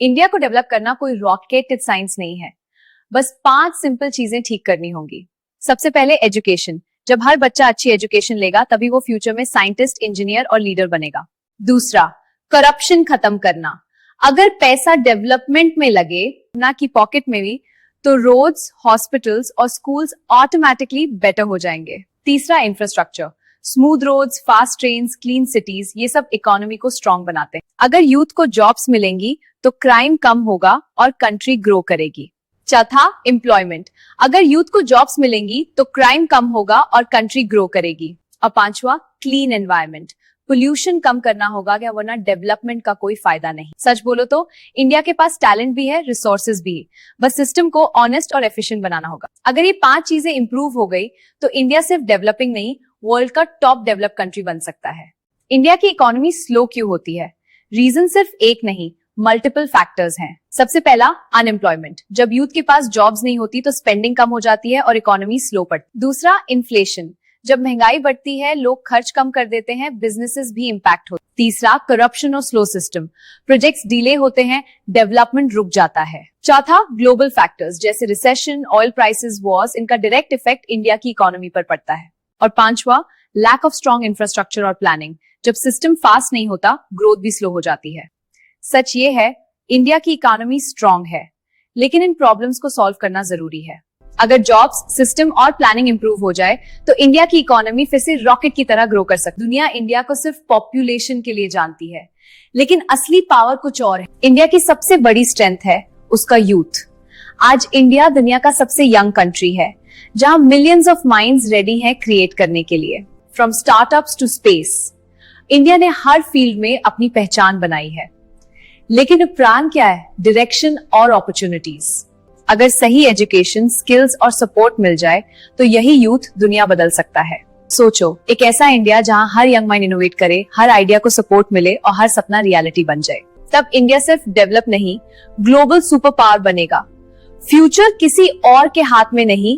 India को develop करना कोई रॉकेट साइंस नहीं है, बस 5 सिंपल चीजें ठीक करनी होंगी। सबसे पहले एजुकेशन। जब हर बच्चा अच्छी एजुकेशन लेगा तभी वो फ्यूचर में साइंटिस्ट, इंजीनियर और लीडर बनेगा। दूसरा, करप्शन खत्म करना। अगर पैसा डेवलपमेंट में लगे, ना कि पॉकेट में भी, तो रोड्स, हॉस्पिटल्स और स्कूल्स ऑटोमेटिकली बेटर हो जाएंगे। तीसरा, infrastructure. Smooth roads, fast trains, clean cities, ये सब इकोनॉमी को स्ट्रांग बनाते हैं। अगर यूथ को जॉब्स मिलेंगी तो क्राइम कम होगा और कंट्री ग्रो करेगी। चौथा, एम्प्लॉयमेंट। अगर यूथ को जॉब्स मिलेंगी तो क्राइम कम होगा और कंट्री ग्रो करेगी। और पांचवा, क्लीन एनवायरनमेंट। पोल्यूशन कम करना होगा, क्या वरना डेवलपमेंट का कोई फायदा नहीं। सच बोलो तो इंडिया के पास टैलेंट भी है, रिसोर्सेज भी है, बस सिस्टम को ऑनेस्ट और एफिशिएंट बनाना होगा। अगर ये 5 चीजें इंप्रूव हो गई तो इंडिया सिर्फ डेवलपिंग नहीं, वर्ल्ड का टॉप डेवलप कंट्री बन सकता है। इंडिया की इकोनॉमी स्लो क्यों होती है? रीजन सिर्फ एक नहीं, मल्टीपल फैक्टर्स हैं। सबसे पहला, अनएम्प्लॉयमेंट। जब यूथ के पास जॉब्स नहीं होती तो स्पेंडिंग कम हो जाती है और इकोनॉमी स्लो पड़ती। दूसरा, इन्फ्लेशन। जब महंगाई बढ़ती है, लोग खर्च कम कर देते हैं, बिजनेसेस भी इंपैक्ट होते हैं। तीसरा, करप्शन और स्लो सिस्टम। प्रोजेक्ट्स डिले होते हैं, डेवलपमेंट रुक जाता है। चौथा, ग्लोबल फैक्टर्स जैसे रिसेशन, ऑयल प्राइसेस, वॉर्स, इनका डायरेक्ट इफेक्ट इंडिया की इकोनॉमी पर पड़ता है। और पांचवा, लैक ऑफ स्ट्रॉन्ग इंफ्रास्ट्रक्चर और प्लानिंग। जब सिस्टम फास्ट नहीं होता, ग्रोथ भी स्लो हो जाती है। सच ये है, इंडिया की इकोनॉमी स्ट्रॉन्ग है, लेकिन इन प्रॉब्लम्स को सॉल्व करना जरूरी है। अगर जॉब्स, सिस्टम और प्लानिंग इंप्रूव हो जाए तो इंडिया की इकोनॉमी फिर से रॉकेट की तरह ग्रो कर सकती है। दुनिया इंडिया को सिर्फ पॉपुलेशन के लिए जानती है, लेकिन असली पावर कुछ और है। इंडिया की सबसे बड़ी स्ट्रेंथ है उसका यूथ। आज इंडिया दुनिया का सबसे यंग कंट्री है, जहां मिलियंस ऑफ माइंड्स रेडी हैं क्रिएट करने के लिए। From startups to space, India ने हर फील्ड में अपनी पहचान बनाई है। लेकिन प्लान क्या है? डायरेक्शन और अपॉर्चुनिटीज। अगर सही एजुकेशन, स्किल्स और सपोर्ट मिल जाए तो यही यूथ दुनिया बदल सकता है। सोचो, एक ऐसा इंडिया जहां हर यंग माइंड इनोवेट करे, हर आइडिया को सपोर्ट मिले और हर सपना रियलिटी बन जाए। तब इंडिया सिर्फ डेवलप नहीं, ग्लोबल सुपर पावर बनेगा। फ्यूचर किसी और के हाथ में नहीं,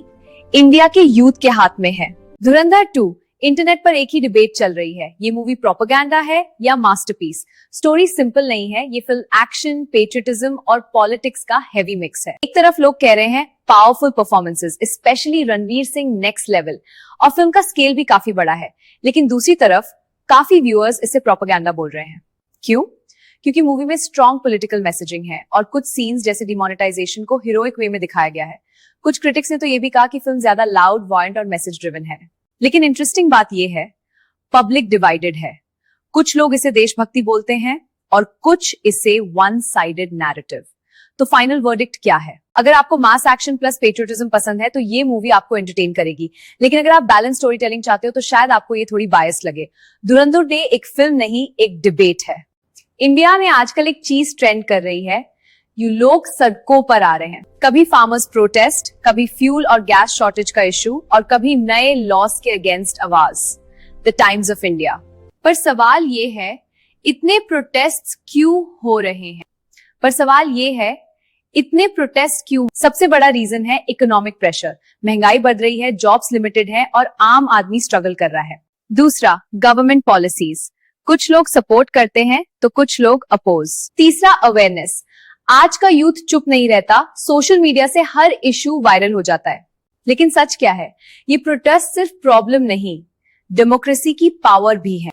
इंडिया के यूथ के हाथ में है। धुरंधर 2। इंटरनेट पर एक ही डिबेट चल रही है, ये मूवी प्रोपेगेंडा है या मास्टरपीस। स्टोरी सिंपल नहीं है, ये फिल्म एक्शन, पेट्रियटिज्म और पॉलिटिक्स का हेवी मिक्स है। एक तरफ लोग कह रहे हैं powerful performances, specially Ranveer Singh next level, और फिल्म का स्केल भी काफी बड़ा है। लेकिन दूसरी तरफ काफी व्यूअर्स इसे प्रोपेगेंडा बोल रहे हैं। क्यों? क्योंकि मूवी में स्ट्रॉन्ग पॉलिटिकल मैसेजिंग है और कुछ सीन्स जैसे डिमोनेटाइजेशन को हीरोइक वे में दिखाया गया है। कुछ क्रिटिक्स ने तो ये भी कहा कि फिल्म ज्यादा लाउड, वायलेंट और मैसेज ड्रिवन है। लेकिन इंटरेस्टिंग बात यह है, पब्लिक डिवाइडेड है। कुछ लोग इसे देशभक्ति बोलते हैं और कुछ इसे वन साइडेड नैरेटिव। तो फाइनल वर्डिक्ट क्या है? अगर आपको मास एक्शन प्लस पेट्रियटिज्म पसंद है तो ये मूवी आपको एंटरटेन करेगी, लेकिन अगर आप बैलेंस स्टोरी टेलिंग चाहते हो तो शायद आपको ये थोड़ी बायस लगे। धुरंधर डे एक फिल्म नहीं, एक डिबेट है। इंडिया में आजकल एक चीज ट्रेंड कर रही है, ये लोग सड़कों पर आ रहे हैं। कभी फार्मर्स प्रोटेस्ट, कभी फ्यूल और गैस शॉर्टेज का इशू, और कभी नए लॉस के अगेंस्ट आवाज। The times of India. पर सवाल ये है, इतने प्रोटेस्ट क्यों हो रहे हैं? इतने प्रोटेस्ट क्यों? सबसे बड़ा रीजन है इकोनॉमिक प्रेशर। महंगाई बढ़ रही है, जॉब्स लिमिटेड है और आम आदमी स्ट्रगल कर रहा है। दूसरा, गवर्नमेंट पॉलिसीज। कुछ लोग सपोर्ट करते हैं तो कुछ लोग अपोज। तीसरा, अवेयरनेस। आज का यूथ चुप नहीं रहता, सोशल मीडिया से हर इशू वायरल हो जाता है। लेकिन सच क्या है? ये प्रोटेस्ट सिर्फ प्रॉब्लम नहीं, डेमोक्रेसी की पावर भी है।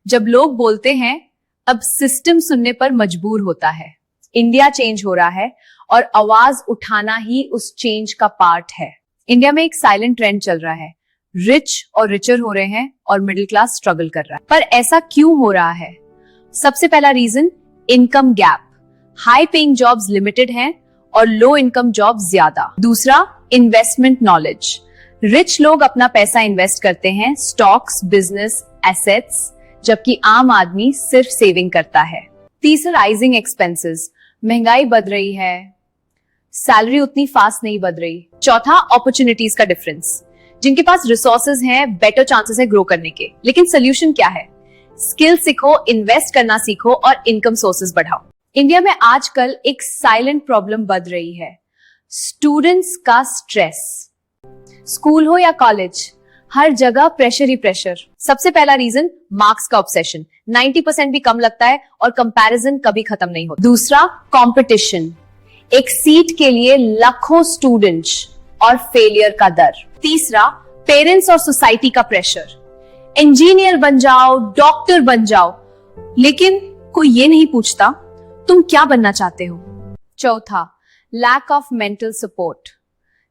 जब लोग बोलते हैं, अब सिस्टम सुनने पर मजबूर होता है। इंडिया चेंज हो रहा है और आवाज उठाना ही उस चेंज का पार्ट है। इंडिया में एक साइलेंट ट्रेंड चल रहा है, रिच और रिचर हो रहे हैं और मिडिल क्लास स्ट्रगल कर रहा है। पर ऐसा क्यों हो रहा है? सबसे पहला reason, income gap. High paying jobs limited हैं और लो इनकम जॉब्स ज्यादा। दूसरा, इन्वेस्टमेंट नॉलेज। रिच लोग अपना पैसा इन्वेस्ट करते हैं, स्टॉक्स, बिजनेस, एसेट्स, जबकि आम आदमी सिर्फ सेविंग करता है। तीसरा, राइजिंग एक्सपेंसेस। महंगाई बढ़ रही है, सैलरी उतनी फास्ट नहीं बढ़ रही। चौथा, अपॉर्चुनिटीज का डिफरेंस। जिनके पास रिसोर्सेज हैं, बेटर चांसेस है ग्रो करने के। लेकिन सोल्यूशन क्या है? स्किल सीखो, इन्वेस्ट करना सीखो और इनकम सोर्सेज बढ़ाओ। इंडिया में आजकल एक साइलेंट प्रॉब्लम बढ़ रही है, स्टूडेंट्स का स्ट्रेस। स्कूल हो या कॉलेज, हर जगह प्रेशर ही प्रेशर। सबसे पहला रीजन, मार्क्स का ऑब्सेशन। 90% भी कम लगता है और कंपैरिजन कभी खत्म नहीं होता। दूसरा, कंपटीशन। एक सीट के लिए लाखों स्टूडेंट्स और फेलियर का डर। तीसरा, पेरेंट्स और सोसाइटी का प्रेशर। इंजीनियर बन जाओ, डॉक्टर बन जाओ, लेकिन कोई ये नहीं पूछता तुम क्या बनना चाहते हो। चौथा, lack of mental support.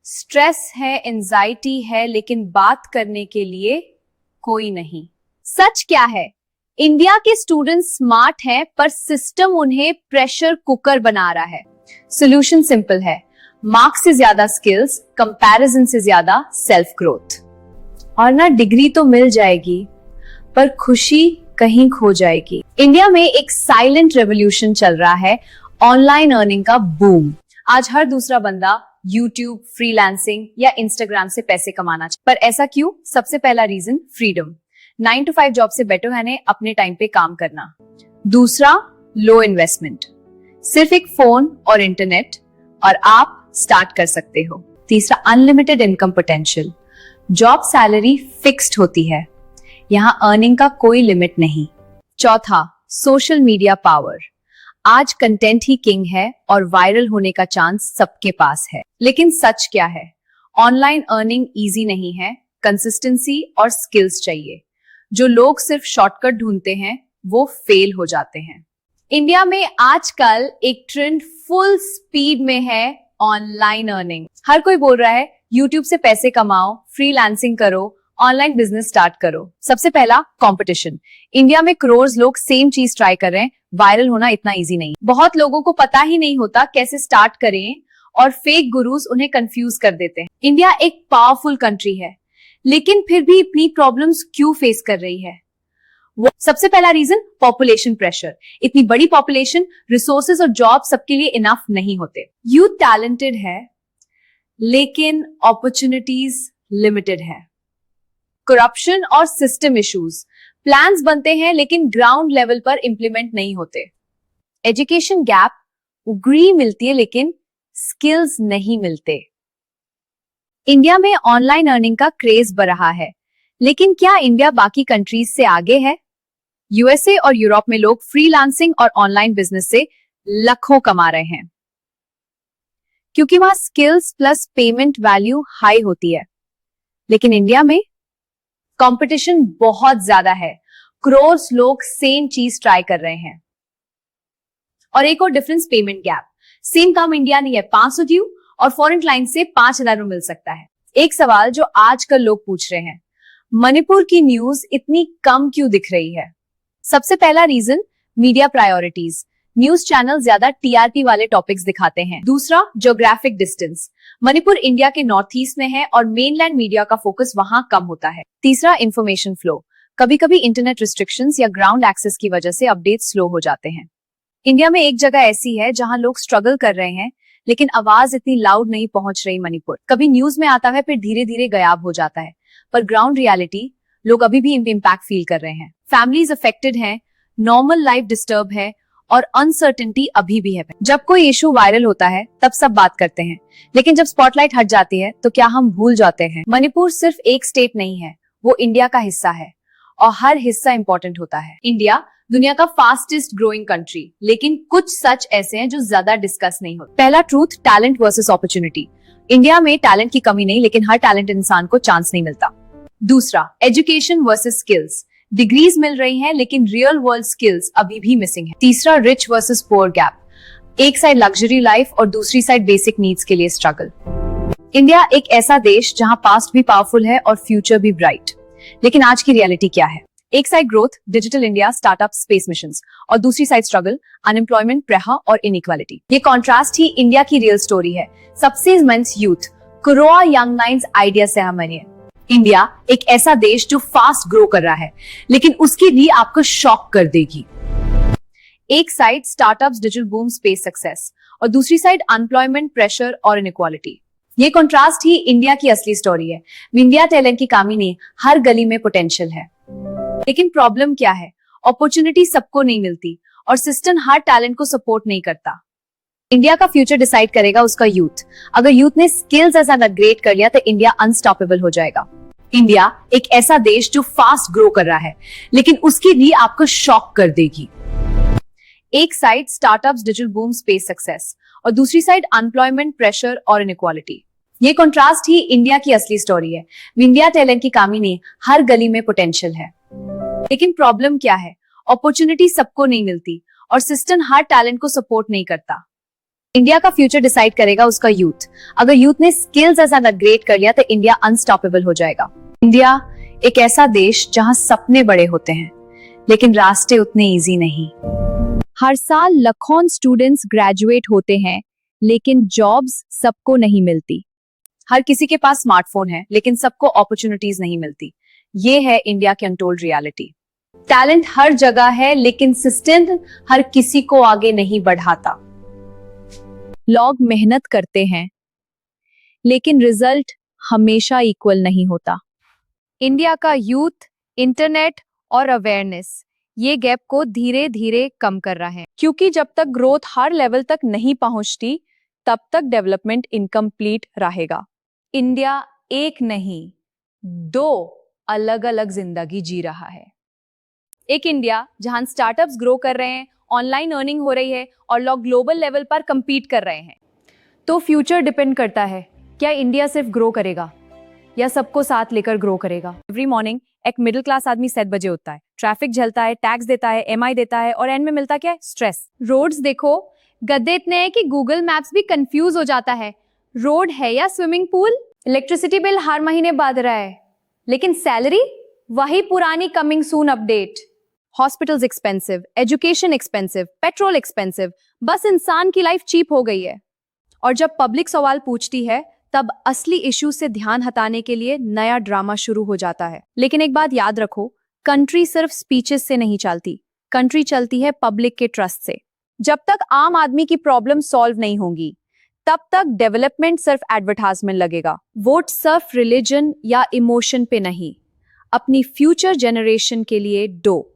Stress है, एंजाइटी है, लेकिन बात करने के लिए कोई नहीं। सच क्या है? इंडिया के स्टूडेंट्स स्मार्ट हैं, पर सिस्टम उन्हें प्रेशर कुकर बना रहा है। सॉल्यूशन सिंपल है, मार्क्स से ज्यादा स्किल्स, कंपैरिजन से ज्यादा सेल्फ ग्रोथ। और ना डिग्री तो मिल जाएगी, पर खुशी कहीं खो जाएगी। इंडिया में एक साइलेंट रेवोल्यूशन चल रहा है, ऑनलाइन अर्निंग का बूम। आज हर दूसरा बंदा यूट्यूब, फ्रीलांसिंग या इंस्टाग्राम से पैसे कमाना चाहता है। पर ऐसा क्यों? सबसे पहला रीजन, फ्रीडम। 9 to 5 जॉब से बेटर है अपने टाइम पे काम करना। दूसरा, लो इन्वेस्टमेंट। सिर्फ एक फोन और इंटरनेट और आप स्टार्ट कर सकते हो। तीसरा, unlimited income potential. Job salary fixed होती है, यहां अर्निंग का कोई लिमिट नहीं। चौथा, सोशल मीडिया पावर। आज कंटेंट ही किंग है और वायरल होने का चांस सबके पास है। लेकिन सच क्या है? ऑनलाइन अर्निंग इजी नहीं है, कंसिस्टेंसी और स्किल्स चाहिए। जो लोग सिर्फ शॉर्टकट ढूंढते हैं वो फेल हो जाते हैं। इंडिया में आजकल एक ट्रेंड फुल स्पीड में है, ऑनलाइन अर्निंग। हर कोई बोल रहा है यूट्यूब से पैसे कमाओ, फ्रीलांसिंग करो, ऑनलाइन बिजनेस स्टार्ट करो। सबसे पहला, कंपटीशन। इंडिया में करोड़ लोग सेम चीज ट्राई कर रहे हैं, वायरल होना इतना इजी नहीं। बहुत लोगों को पता ही नहीं होता कैसे स्टार्ट करें और फेक गुरुज उन्हें कंफ्यूज कर देते हैं। इंडिया एक पावरफुल कंट्री है, लेकिन फिर भी इतनी प्रॉब्लम्स क्यों फेस कर रही है? सबसे पहला रीजन, पॉपुलेशन प्रेशर। इतनी बड़ी पॉपुलेशन, रिसोर्सेज और जॉब सबके लिए इनफ नहीं होते। यूथ टैलेंटेड है, लेकिन अपॉर्चुनिटीज लिमिटेड है। करप्शन और सिस्टम इश्यूज। प्लान्स बनते हैं लेकिन ग्राउंड लेवल पर इंप्लीमेंट नहीं होते। एजुकेशन गैप, डिग्री मिलती है लेकिन स्किल्स नहीं मिलते। इंडिया में ऑनलाइन अर्निंग का क्रेज बढ़ रहा है, लेकिन क्या इंडिया बाकी कंट्रीज से आगे है? यूएसए और यूरोप में लोग फ्रीलांसिंग और ऑनलाइन बिजनेस से लाखों कमा रहे हैं, क्योंकि वहां skills plus payment value high होती है। लेकिन इंडिया में कंपटीशन बहुत ज्यादा है, करोड़ लोग सेम चीज ट्राई कर रहे हैं। और एक और डिफरेंस, पेमेंट गैप। सेम काम इंडिया नहीं है, 500 ड्यू और फॉरेन क्लाइंट से 5,000 में मिल सकता है। एक सवाल जो आजकल लोग पूछ रहे हैं, मणिपुर की न्यूज इतनी कम क्यों दिख रही है? सबसे पहला reason, media priorities. News channel ज्यादा टीआरपी वाले टॉपिक्स दिखाते हैं। दूसरा, ज्योग्राफिक डिस्टेंस। मणिपुर इंडिया के नॉर्थ ईस्ट में है और मेनलैंड मीडिया का फोकस वहां कम होता है। तीसरा, इंफॉर्मेशन फ्लो। कभी कभी इंटरनेट रिस्ट्रिक्शंस या ग्राउंड एक्सेस की वजह से अपडेट स्लो हो जाते हैं। इंडिया में एक जगह ऐसी है जहां लोग स्ट्रगल कर रहे हैं, लेकिन आवाज इतनी लाउड नहीं पहुंच रही। मणिपुर कभी न्यूज में आता है, फिर धीरे धीरे गायब हो जाता है, पर ग्राउंड रियलिटी लोग अभी भी इम्पैक्ट फील कर रहे हैं। फैमिलीज अफेक्टेड हैं, नॉर्मल लाइफ डिस्टर्ब है और अनसर्टेनिटी अभी भी है। जब कोई इशू वायरल होता है तब सब बात करते हैं, लेकिन जब स्पॉटलाइट हट जाती है तो क्या हम भूल जाते हैं? मणिपुर सिर्फ एक स्टेट नहीं है, वो इंडिया का हिस्सा है और हर हिस्सा इंपॉर्टेंट होता है। इंडिया दुनिया का फास्टेस्ट ग्रोइंग कंट्री, लेकिन कुछ सच ऐसे हैं जो ज्यादा डिस्कस नहीं होते। पहला truth, talent versus opportunity. India में टैलेंट की कमी नहीं, लेकिन हर टैलेंट इंसान को चांस नहीं मिलता। दूसरा, एजुकेशन वर्सेस स्किल्स। डिग्रीज मिल रही हैं, लेकिन रियल वर्ल्ड स्किल्स अभी भी मिसिंग है। तीसरा, रिच वर्सेस पुअर गैप। एक साइड लग्जरी लाइफ और दूसरी साइड बेसिक नीड्स के लिए स्ट्रगल। इंडिया एक ऐसा देश जहां पास्ट भी पावरफुल है और फ्यूचर भी ब्राइट, लेकिन आज की रियलिटी क्या है? एक side growth, digital India, startup, space missions, और दूसरी साइड स्ट्रगल, अनएम्प्लॉयमेंट, प्रेशर और इनइक्वालिटी। ये कॉन्ट्रास्ट ही इंडिया की रियल स्टोरी है। सबसे इमेंस यूथ, करोड़ों यंग माइंड्स आइडिया से हमारे। इंडिया एक ऐसा देश जो फास्ट ग्रो कर रहा है, लेकिन उसकी री आपको शॉक कर देगी। एक side startups, digital boom, space success, और दूसरी साइड अनएम्प्लॉयमेंट, प्रेशर और इनइक्वालिटी। ये कॉन्ट्रास्ट ही इंडिया की असली स्टोरी है। इंडिया टैलेंट की कमी नहीं, हर गली में पोटेंशियल है। लेकिन प्रॉब्लम क्या है? अपॉर्चुनिटी सबको नहीं मिलती और सिस्टम हर टैलेंट को सपोर्ट नहीं करता। इंडिया का फ्यूचर डिसाइड करेगा उसका यूथ। अगर यूथ ने स्किल्स ऐसा अपग्रेड कर लिया तो इंडिया अनस्टॉपेबल हो जाएगा। इंडिया एक ऐसा देश जो फास्ट ग्रो कर रहा है, लेकिन उसकी री आपको शॉक कर देगी। एक side startups, digital boom, space success, और दूसरी साइड अनएम्प्लॉयमेंट, प्रेशर और इनइक्वालिटी। ये कंट्रास्ट ही इंडिया की असली स्टोरी है। इंडिया टैलेंट की कमी नहीं, हर गली में पोटेंशियल है। लेकिन प्रॉब्लम क्या है? अपॉर्चुनिटी सबको नहीं मिलती और सिस्टम हर टैलेंट को सपोर्ट नहीं करता। इंडिया का फ्यूचर डिसाइड करेगा उसका यूथ। अगर यूथ ने स्किल्स ऐसा अपग्रेड कर लिया तो इंडिया अनस्टॉपेबल हो जाएगा। इंडिया एक ऐसा देश जहां सपने बड़े होते हैं, लेकिन रास्ते उतने इजी नहीं। हर साल लाखों स्टूडेंट्स ग्रेजुएट होते हैं, लेकिन जॉब्स सबको नहीं मिलती। हर किसी के पास स्मार्टफोन है, लेकिन सबको अपॉर्चुनिटीज नहीं मिलती। ये है इंडिया की अनटोल्ड रियलिटी। टैलेंट हर जगह है, लेकिन सिस्टम हर किसी को आगे नहीं बढ़ाता। लोग मेहनत करते हैं, लेकिन रिजल्ट हमेशा इक्वल नहीं होता। इंडिया का यूथ, इंटरनेट और अवेयरनेस ये गैप को धीरे धीरे कम कर रहा है, क्योंकि जब तक ग्रोथ हर लेवल तक नहीं पहुंचती, तब तक डेवलपमेंट इनकम्प्लीट रहेगा। इंडिया एक नहीं, दो अलग अलग जिंदगी जी रहा है। एक इंडिया जहां स्टार्टअप्स ग्रो कर रहे हैं, ऑनलाइन अर्निंग हो रही है और लोग ग्लोबल लेवल पर compete कर रहे हैं। तो फ्यूचर डिपेंड करता है, क्या इंडिया सिर्फ ग्रो करेगा या सबको साथ लेकर ग्रो करेगा। एवरी मॉर्निंग एक मिडिल क्लास आदमी 7 बजे उठता है, ट्रैफिक झेलता है, टैक्स देता है, EMI देता है और एंड में मिलता क्या है? स्ट्रेस। रोड्स देखो, गड्ढे इतने हैं कि गूगल मैप्स भी कंफ्यूज हो जाता है, रोड है या स्विमिंग पूल। इलेक्ट्रिसिटी बिल हर महीने बढ़ रहा है, लेकिन सैलरी वही पुरानी coming soon update. Hospitals expensive, education expensive, petrol expensive, बस इंसान की लाइफ चीप हो गई है। और जब पब्लिक सवाल पूछती है, तब असली इश्यू से ध्यान हटाने के लिए नया ड्रामा शुरू हो जाता है। लेकिन एक बात याद रखो, कंट्री सिर्फ स्पीचेस से नहीं चलती, कंट्री चलती है पब्लिक के ट्रस्ट से। जब तक आम आदमी की प्रॉब्लम सॉल्व नहीं होंगी, तब तक डेवलपमेंट सिर्फ एडवर्टाइजमेंट लगेगा। वोट सिर्फ रिलीजन या इमोशन पे नहीं, अपनी फ्यूचर जनरेशन के लिए दो।